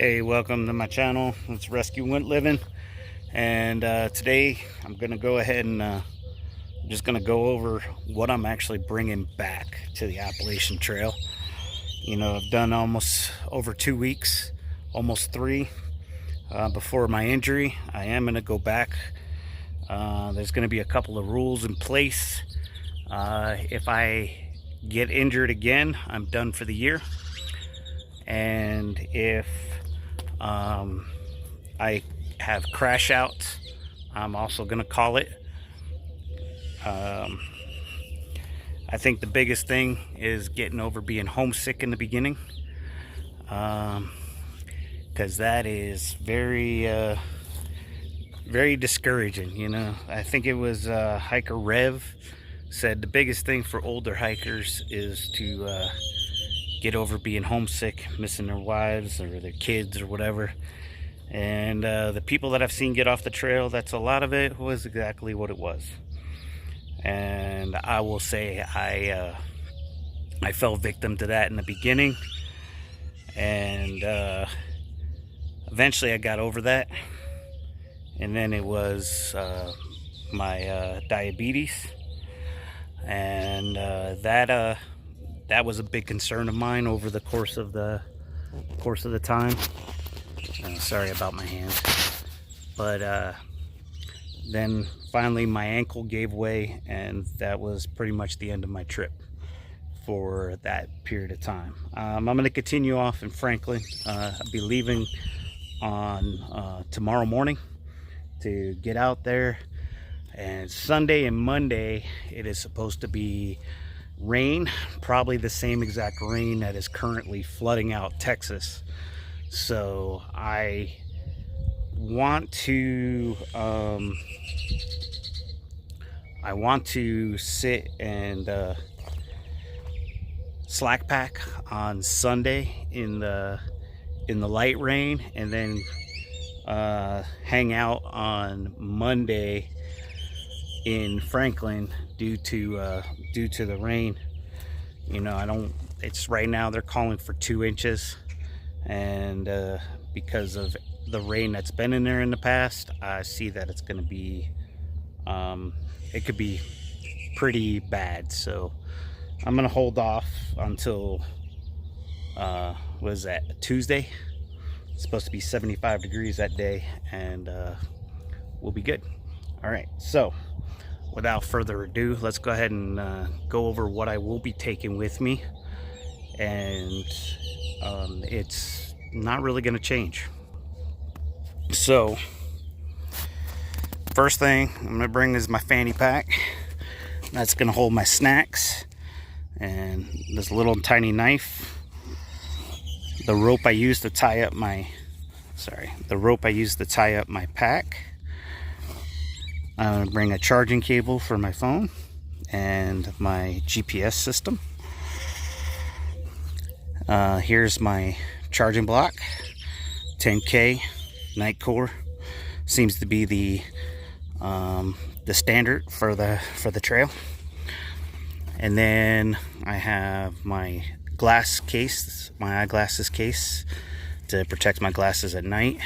Hey, welcome to my channel. It's Rescue Went Living, and today I'm gonna go ahead and just gonna go over what I'm actually bringing back to the Appalachian Trail. You know, I've done almost over 2 weeks, almost three, before my injury. I am gonna go back. There's gonna be a couple of rules in place. If I get injured again, I'm done for the year. And if I have crash outs, I'm also going to call it. I think the biggest thing is getting over being homesick in the beginning, because that is very discouraging. You know, I think it was Hiker Rev said the biggest thing for older hikers is to get over being homesick, missing their wives or their kids or whatever. And the people that I've seen get off the trail, that's a lot of it, was exactly what it was. And I will say I fell victim to that in the beginning, and eventually I got over that. And then it was my diabetes, and that was a big concern of mine over the course of the time. Sorry about my hand. But then finally my ankle gave way, and that was pretty much the end of my trip for that period of time. I'm going to continue off in Franklin. I'll be leaving on tomorrow morning to get out there, and Sunday and Monday it is supposed to be rain, probably the same exact rain that is currently flooding out Texas. So I want to sit and slack pack on Sunday in the light rain, and then hang out on Monday in Franklin due to the rain. You know, it's right now they're calling for 2 inches, and because of the rain that's been in there in the past, I see that it's going to be it could be pretty bad. So I'm going to hold off until what is that, Tuesday. It's supposed to be 75 degrees that day, and we'll be good. All right, so without further ado, let's go ahead and go over what I will be taking with me. And it's not really going to change. So first thing I'm going to bring is my fanny pack. That's going to hold my snacks and this little tiny knife. The rope I use to tie up my pack. I'm going to bring a charging cable for my phone and my GPS system. Here's my charging block, 10K Nitecore. Seems to be the standard for the trail. And then I have my glass case, my eyeglasses case, to protect my glasses at night.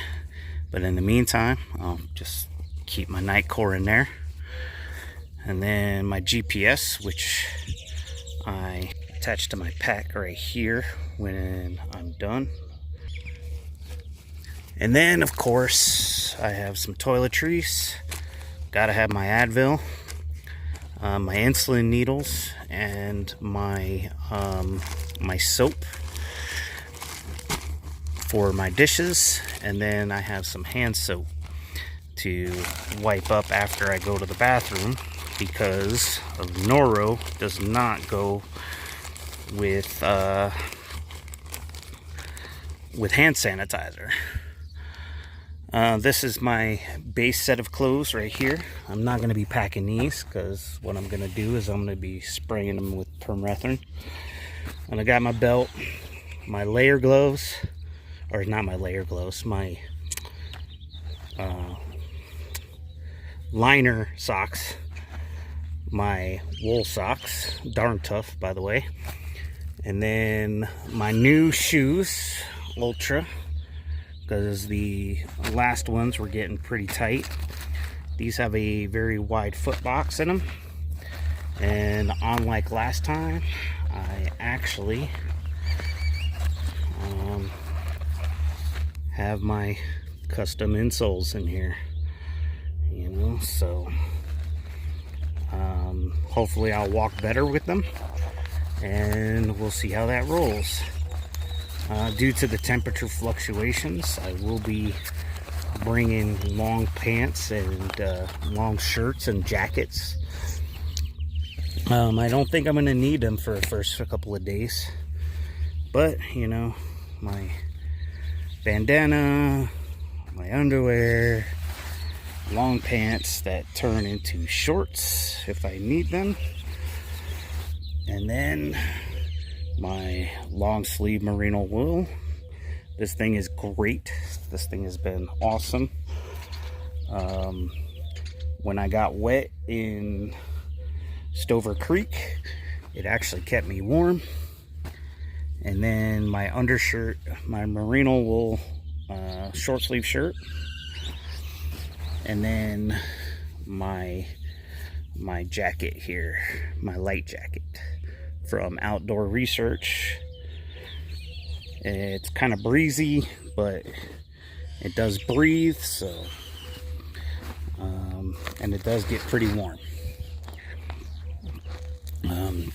But in the meantime, I'll just keep my Nitecore in there. And then my GPS, which I attach to my pack right here when I'm done. And then of course I have some toiletries. Gotta have my Advil, my insulin needles, and my soap for my dishes. And then I have some hand soap to wipe up after I go to the bathroom, because Noro does not go with hand sanitizer. This is my base set of clothes right here. I'm not going to be packing these, because what I'm going to do is I'm going to be spraying them with permethrin. And I got my belt, my layer gloves, or not my layer gloves, my liner socks, my wool socks, darn tough by the way, and then my new shoes, Ultra because the last ones were getting pretty tight. These have a very wide foot box in them, and unlike last time, I actually have my custom insoles in here, you know, so hopefully I'll walk better with them, and we'll see how that rolls. Due to the temperature fluctuations, I will be bringing long pants and long shirts and jackets. I don't think I'm going to need them for the first couple of days, but you know, my bandana, my underwear, long pants that turn into shorts if I need them, and then my long sleeve merino wool. This thing is great. This thing has been awesome. When I got wet in Stover Creek, it actually kept me warm. And then my undershirt, my merino wool short sleeve shirt, and then my jacket here, my light jacket from Outdoor Research. It's kind of breezy, but it does breathe, so and it does get pretty warm.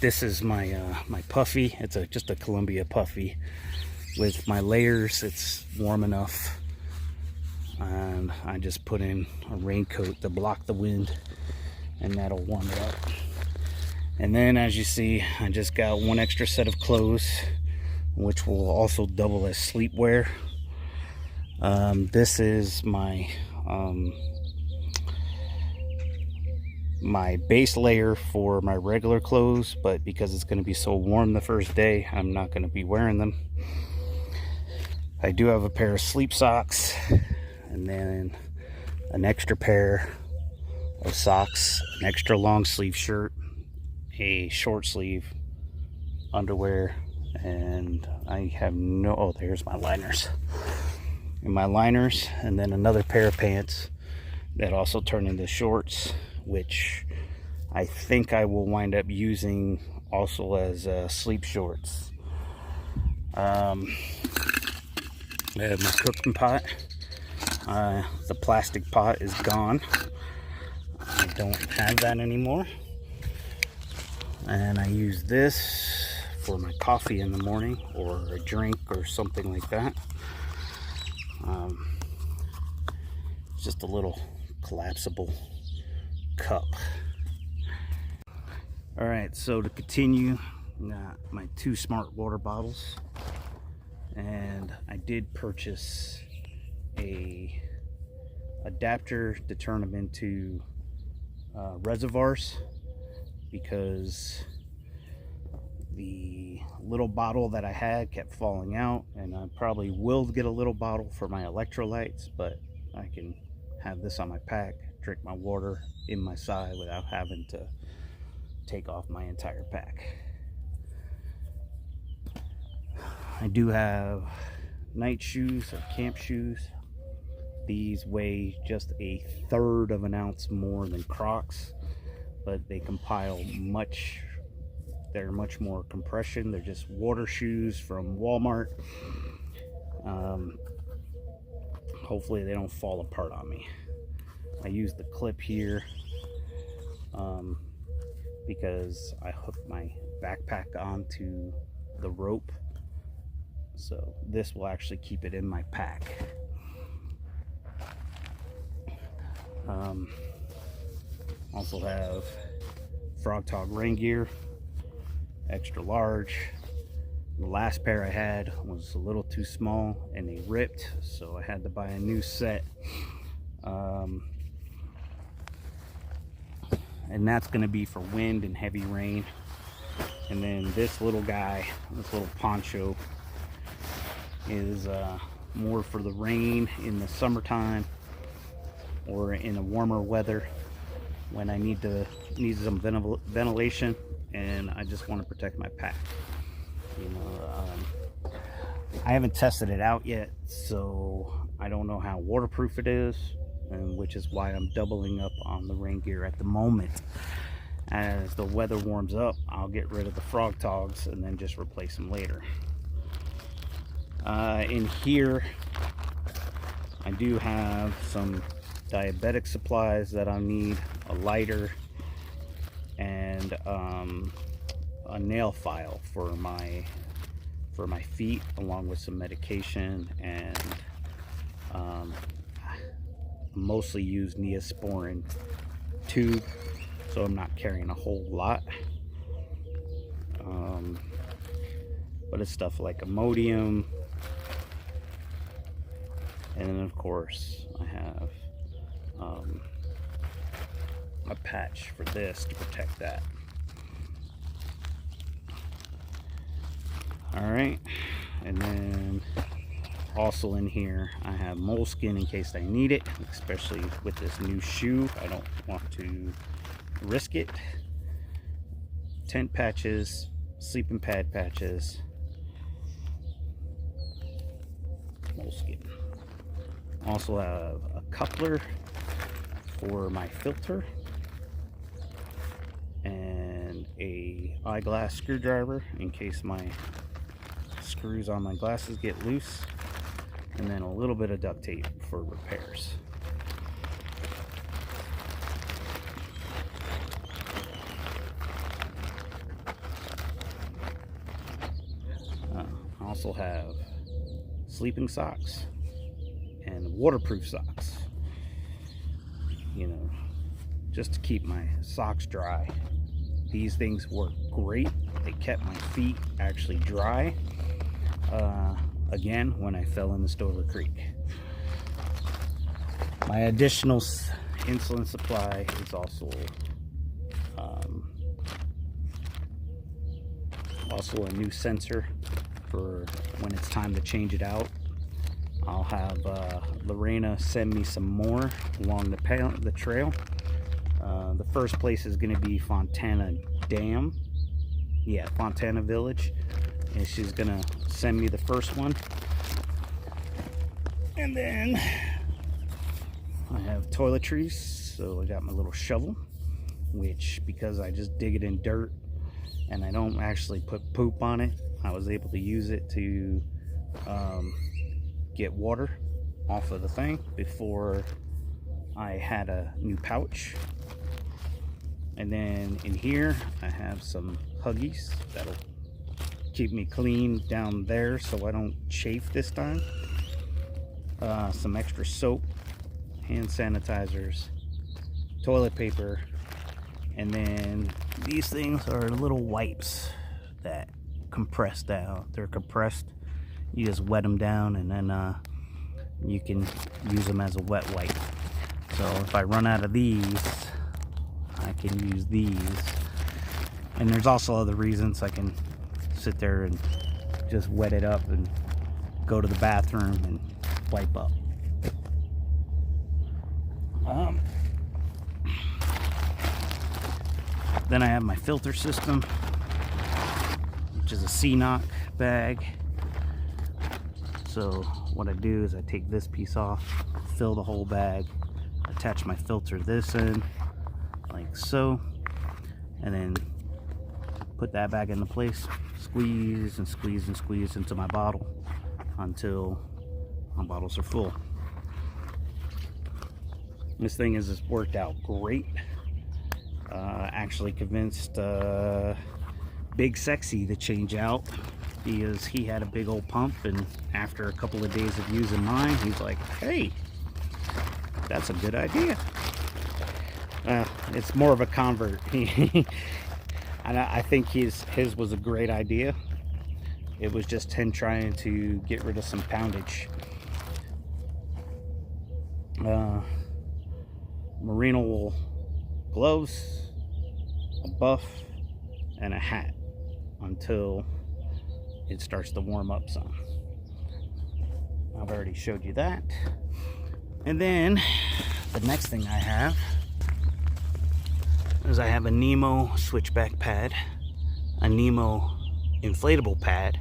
This is my my puffy. It's just a Columbia puffy with my layers. It's warm enough, and I just put in a raincoat to block the wind, and that'll warm it up. And then, as you see, I just got one extra set of clothes, which will also double as sleepwear. This is my my base layer for my regular clothes, but because it's going to be so warm the first day, I'm not going to be wearing them. I do have a pair of sleep socks, and then an extra pair of socks, an extra long sleeve shirt, a short sleeve underwear, and I have no, oh, there's my liners. And my liners, and then another pair of pants that also turn into shorts, which I think I will wind up using also as sleep shorts. I have my cooking pot. The plastic pot is gone. I don't have that anymore. And I use this for my coffee in the morning, or a drink or something like that. It's just a little collapsible cup. All right, so to continue, got my 2 smart water bottles, and I did purchase a adapter to turn them into reservoirs, because the little bottle that I had kept falling out, and I probably will get a little bottle for my electrolytes, but I can have this on my pack, drink my water in my side without having to take off my entire pack. I do have night shoes or camp shoes. These weigh just 1/3 of an ounce more than Crocs, but they compile much, they're much more compression. They're just water shoes from Walmart. Hopefully they don't fall apart on me. I use the clip here because I hooked my backpack onto the rope, so this will actually keep it in my pack. Also have Frogg Togg rain gear, extra large. The last pair I had was a little too small and they ripped, so I had to buy a new set. And that's going to be for wind and heavy rain. And then this little guy, this little poncho, is more for the rain in the summertime or in the warmer weather when I need some ventilation and I just want to protect my pack. You know, I haven't tested it out yet, so I don't know how waterproof it is, and which is why I'm doubling up on the rain gear at the moment. As the weather warms up, I'll get rid of the Frog Togs and then just replace them later. In here, I do have some diabetic supplies that I need, a lighter, and a nail file for my feet, along with some medication, and mostly use Neosporin tube, so I'm not carrying a whole lot. But it's stuff like Imodium, and then of course I have a patch for this to protect that. Alright, and then also in here I have moleskin in case I need it, especially with this new shoe. I don't want to risk it. Tent patches, sleeping pad patches, moleskin. Also have a coupler for my filter, and a eyeglass screwdriver in case my screws on my glasses get loose, and then a little bit of duct tape for repairs. I also have sleeping socks and waterproof socks, you know, just to keep my socks dry. These things work great. They kept my feet actually dry again when I fell in the Stover Creek. My additional insulin supply is also a new sensor for when it's time to change it out. I'll have Lorena send me some more along the trail. The first place is going to be Fontana Dam. Yeah, Fontana Village. And she's going to send me the first one. And then I have toiletries. So I got my little shovel, which, because I just dig it in dirt and I don't actually put poop on it, I was able to use it to get water off of the thing before I had a new pouch. And then in here I have some Huggies that'll keep me clean down there so I don't chafe this time. Some extra soap, hand sanitizers, toilet paper, and then these things are little wipes that compress down. They're compressed. You just wet them down, and then you can use them as a wet wipe. So if I run out of these, I can use these. And there's also other reasons. I can sit there and just wet it up and go to the bathroom and wipe up. Then I have my filter system, which is a CNOC bag. So what I do is I take this piece off, fill the whole bag, attach my filter this end, like so, and then put that back into place, squeeze and squeeze and squeeze into my bottle until my bottles are full. This thing has worked out great. Actually convinced Big Sexy to change out, because he had a big old pump, and after a couple of days of using mine, he's like, hey, that's a good idea. It's more of a convert. And I think his was a great idea. It was just him trying to get rid of some poundage. Merino wool gloves, a buff, and a hat until it starts to warm up some. I've already showed you that. And then the next thing I have is I have a Nemo switchback pad, a Nemo inflatable pad,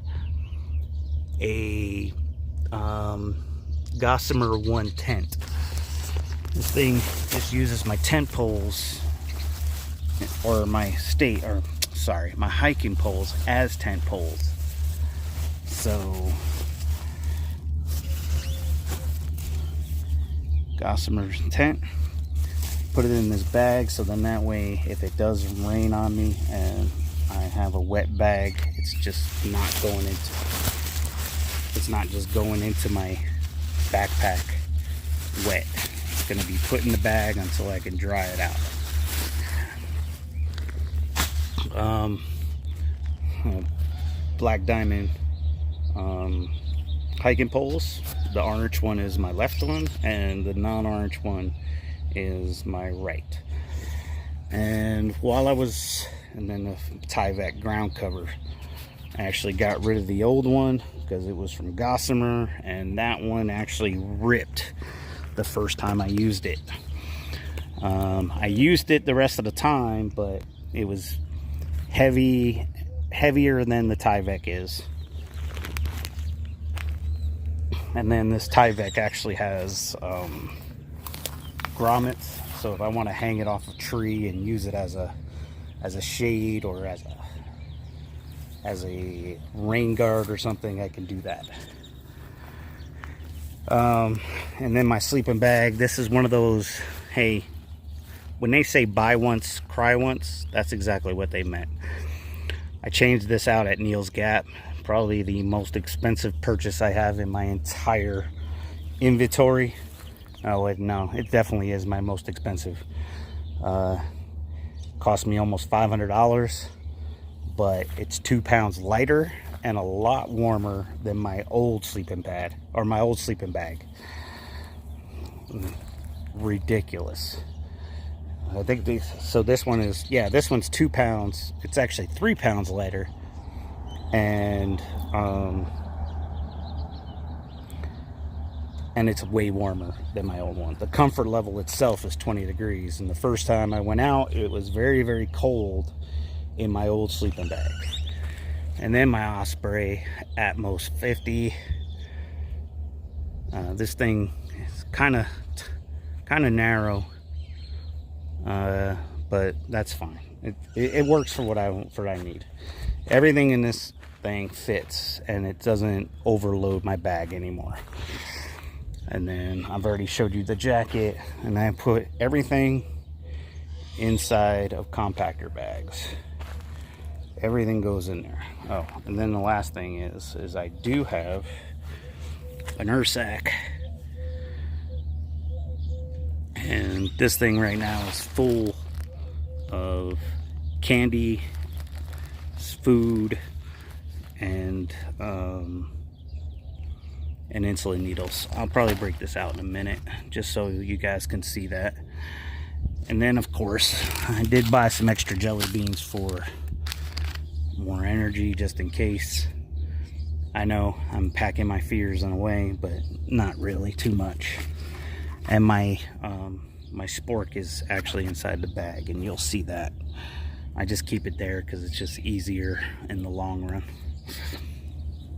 a Gossamer 1 tent. This thing just uses my tent poles, or my hiking poles as tent poles. So Gossamer tent, put it in this bag, so then that way if it does rain on me and I have a wet bag, it's just not going into my backpack wet. It's going to be put in the bag until I can dry it out. Black Diamond hiking poles. The orange one is my left one, and the non-orange one is my right. And then the Tyvek ground cover. I actually got rid of the old one because it was from Gossamer, and that one actually ripped the first time I used it. I used it the rest of the time, but it was heavier than the Tyvek is. And then this Tyvek actually has grommets, so if I want to hang it off a tree and use it as a shade or as a rain guard or something, I can do that. And then my sleeping bag, this is one of those, hey, when they say buy once, cry once, that's exactly what they meant. I changed this out at Neil's Gap, probably the most expensive purchase I have in my entire inventory. Oh, no, it definitely is my most expensive. Cost me almost $500, but it's 2 pounds lighter and a lot warmer than my old sleeping pad, or my old sleeping bag. Ridiculous. I think so this one is, yeah, this one's 2 pounds. It's actually 3 pounds lighter. And it's way warmer than my old one. The comfort level itself is 20 degrees. And the first time I went out, it was very, very cold in my old sleeping bag. And then my Osprey Atmos 50. This thing is kind of narrow, but that's fine. It works for what I need. Everything in this thing fits, and it doesn't overload my bag anymore. And then I've already showed you the jacket, and I put everything inside of compactor bags. Everything goes in there. Oh, and then the last thing is I do have an Ursack, and this thing right now is full of candy, food, and insulin needles. I'll probably break this out in a minute just so you guys can see that. And then of course I did buy some extra jelly beans for more energy, just in case. I know I'm packing my fears in a way, but not really too much. And my spork is actually inside the bag, and you'll see that. I just keep it there because it's just easier in the long run.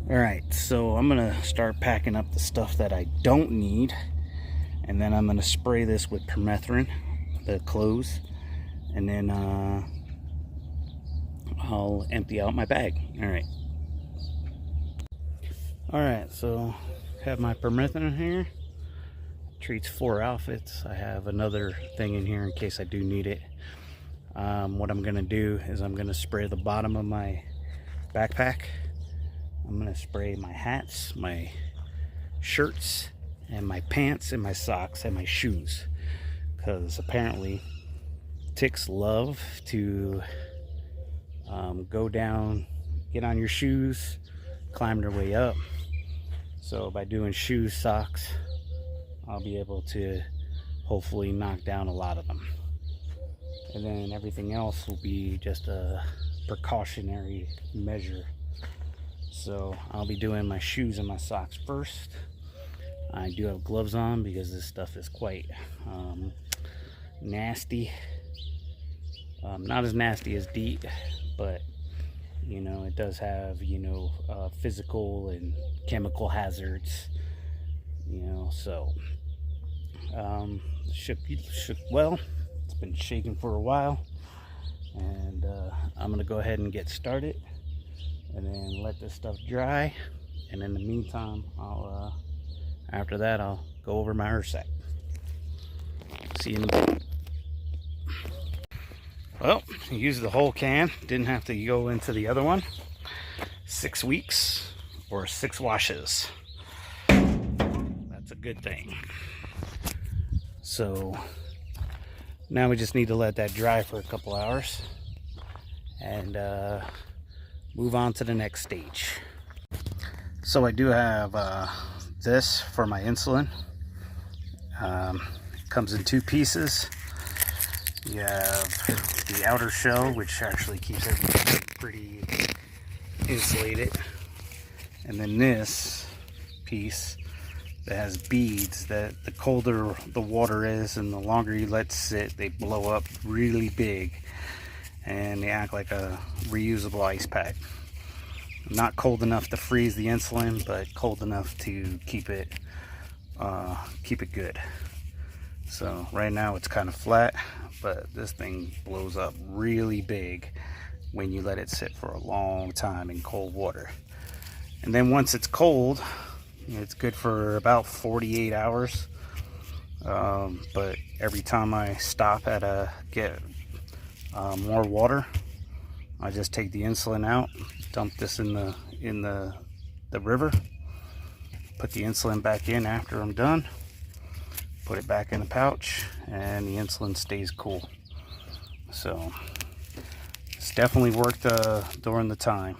Alright, so I'm gonna start packing up the stuff that I don't need, and then I'm gonna spray this with permethrin, the clothes, and then I'll empty out my bag. Alright, so have my permethrin here. Treats 4 outfits. I have another thing in here in case I do need it. What I'm gonna do is I'm gonna spray the bottom of my backpack. I'm gonna spray my hats, my shirts, and my pants, and my socks, and my shoes, because apparently ticks love to go down, get on your shoes, climb their way up. So by doing shoes, socks, I'll be able to hopefully knock down a lot of them. And then everything else will be just a precautionary measure. So I'll be doing my shoes and my socks first. I do have gloves on because this stuff is quite nasty. Not as nasty as DEET, but You know, it does have, physical and chemical hazards, so shook well. It's been shaking for a while, and I'm gonna go ahead and get started and then let this stuff dry. And in the meantime, after that, I'll go over my Ursac. See you in a bit. Well, used the whole can. Didn't have to go into the other one. 6 weeks or 6 washes. That's a good thing. So now we just need to let that dry for a couple hours and move on to the next stage. So I do have this for my insulin. It comes in 2 pieces. You have the outer shell, which actually keeps everything pretty insulated, and then this piece that has beads that the colder the water is and the longer you let sit, they blow up really big and they act like a reusable ice pack. Not cold enough to freeze the insulin, but cold enough to keep it good. So right now it's kind of flat, but this thing blows up really big when you let it sit for a long time in cold water. And then once it's cold, it's good for about 48 hours. But every time I stop at get more water, I just take the insulin out, dump this in the river, put the insulin back in after I'm done, put it back in the pouch, and the insulin stays cool. So it's definitely worked during the time.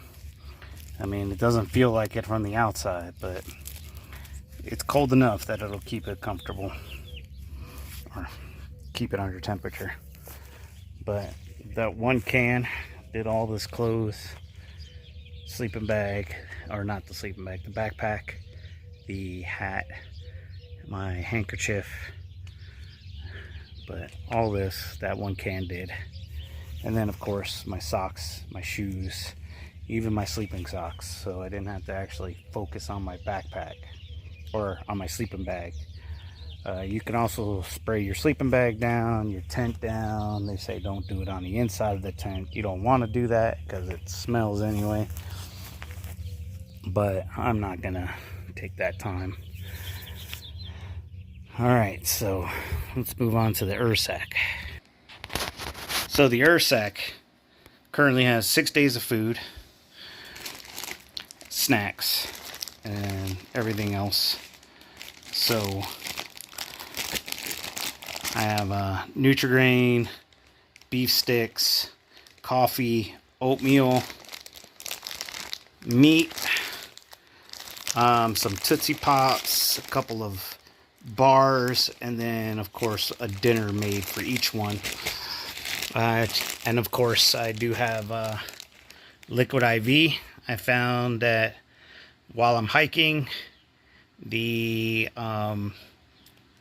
I mean, it doesn't feel like it from the outside, but it's cold enough that it'll keep it comfortable or keep it under temperature. But that one can did all this clothes, sleeping bag, or not the sleeping bag, the backpack, the hat, my handkerchief, but all this, that one can did. And then of course my socks, my shoes, even my sleeping socks, so I didn't have to actually focus on my backpack or on my sleeping bag. You can also spray your sleeping bag down, your tent down. They say don't do it on the inside of the tent. You don't want to do that because it smells anyway, but I'm not gonna take that time. Alright, so let's move on to the Ursac. So the Ursac currently has 6 days of food, snacks, and everything else. So I have Nutri-Grain, beef sticks, coffee, oatmeal, meat, some Tootsie Pops, a couple of bars, and then of course a dinner made for each one. And of course I do have Liquid IV. I found that while I'm hiking, the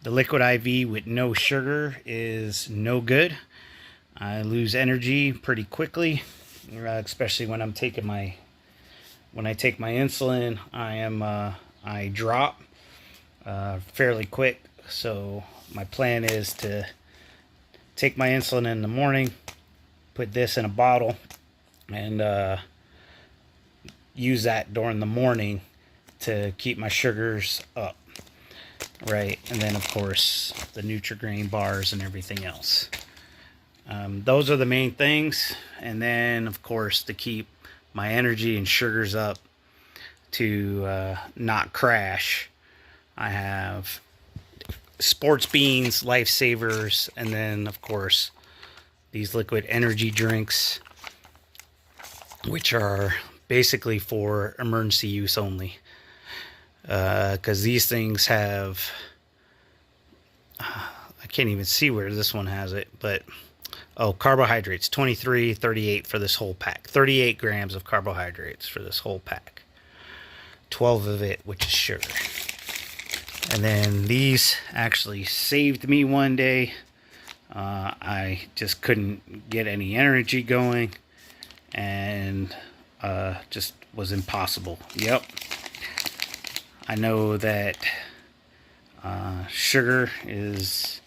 Liquid IV with no sugar is no good. I lose energy pretty quickly, especially when I'm taking when I take my insulin. I drop fairly quick. So my plan is to take my insulin in the morning, put this in a bottle, and use that during the morning to keep my sugars up. Right, and then of course the Nutri-Grain bars and everything else. Those are the main things. And then of course to keep my energy and sugars up to not crash, I have sports beans, lifesavers, and then of course these liquid energy drinks, which are basically for emergency use only. Because these things have, I can't even see where this one has it, but carbohydrates, 2338 for this whole pack, 38 grams of carbohydrates for this whole pack, 12 of it, which is sugar. And then these actually saved me one day. I just couldn't get any energy going, and just was impossible. Yep. I know that sugar is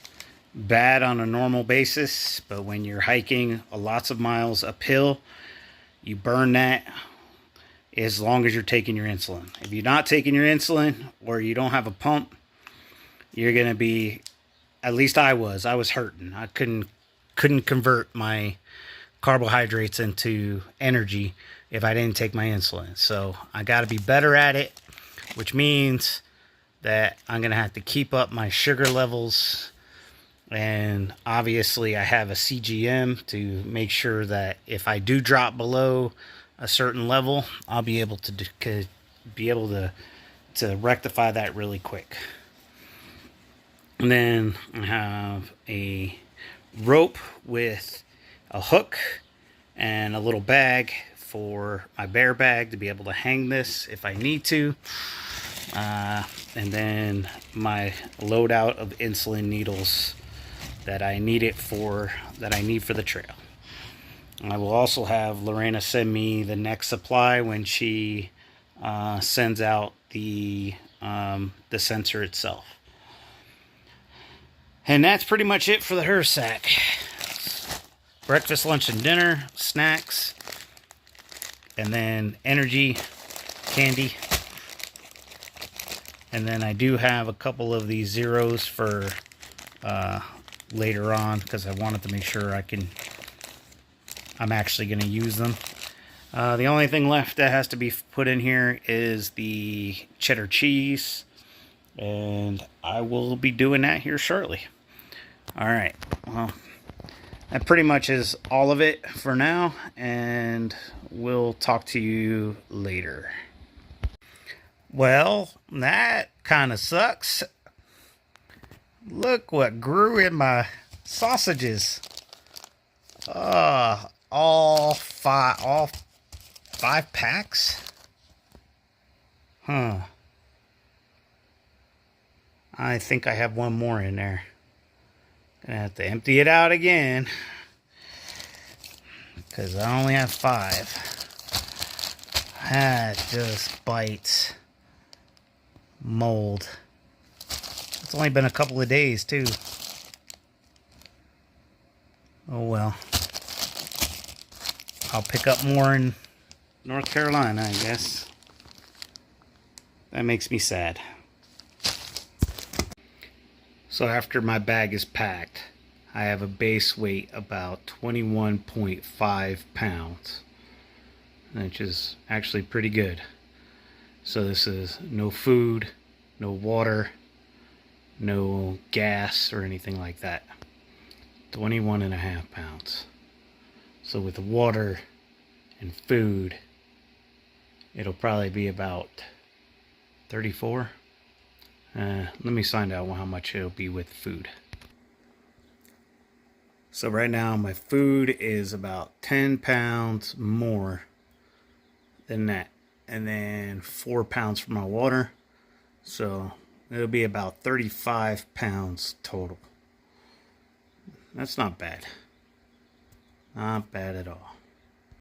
bad on a normal basis, but when you're hiking lots of miles uphill, you burn that as long as you're taking your insulin. If you're not taking your insulin or you don't have a pump, you're going to be, at least I was hurting. I couldn't convert my carbohydrates into energy if I didn't take my insulin. So I got to be better at it, which means that I'm going to have to keep up my sugar levels. And obviously I have a CGM to make sure that if I do drop below a certain level, I'll be able to rectify that really quick. And then I have a rope with a hook and a little bag for my bear bag to be able to hang this if I need to. And then my loadout of insulin needles that I need for the trail. I will also have Lorena send me the next supply when she sends out the sensor itself. And that's pretty much it for the Hersack. Breakfast, lunch, and dinner, snacks, and then energy, candy. And then I do have a couple of these zeros for later on, because I wanted to make sure I'm actually going to use them. The only thing left that has to be put in here is the cheddar cheese, and I will be doing that here shortly. Alright, well, that pretty much is all of it for now, and we'll talk to you later. Well, that kind of sucks. Look what grew in my sausages. All five packs? Huh. I think I have one more in there. Gonna have to empty it out again, because I only have 5. That just bites mold. It's only been a couple of days too. Oh well. I'll pick up more in North Carolina, I guess. That makes me sad. So after my bag is packed, I have a base weight about 21.5 pounds, which is actually pretty good. So this is no food, no water, no gas or anything like that. 21.5 pounds. So with the water and food, it'll probably be about 34. Let me find out how much it'll be with food. So right now my food is about 10 pounds more than that. And then 4 pounds for my water. So it'll be about 35 pounds total. That's not bad. Not bad at all.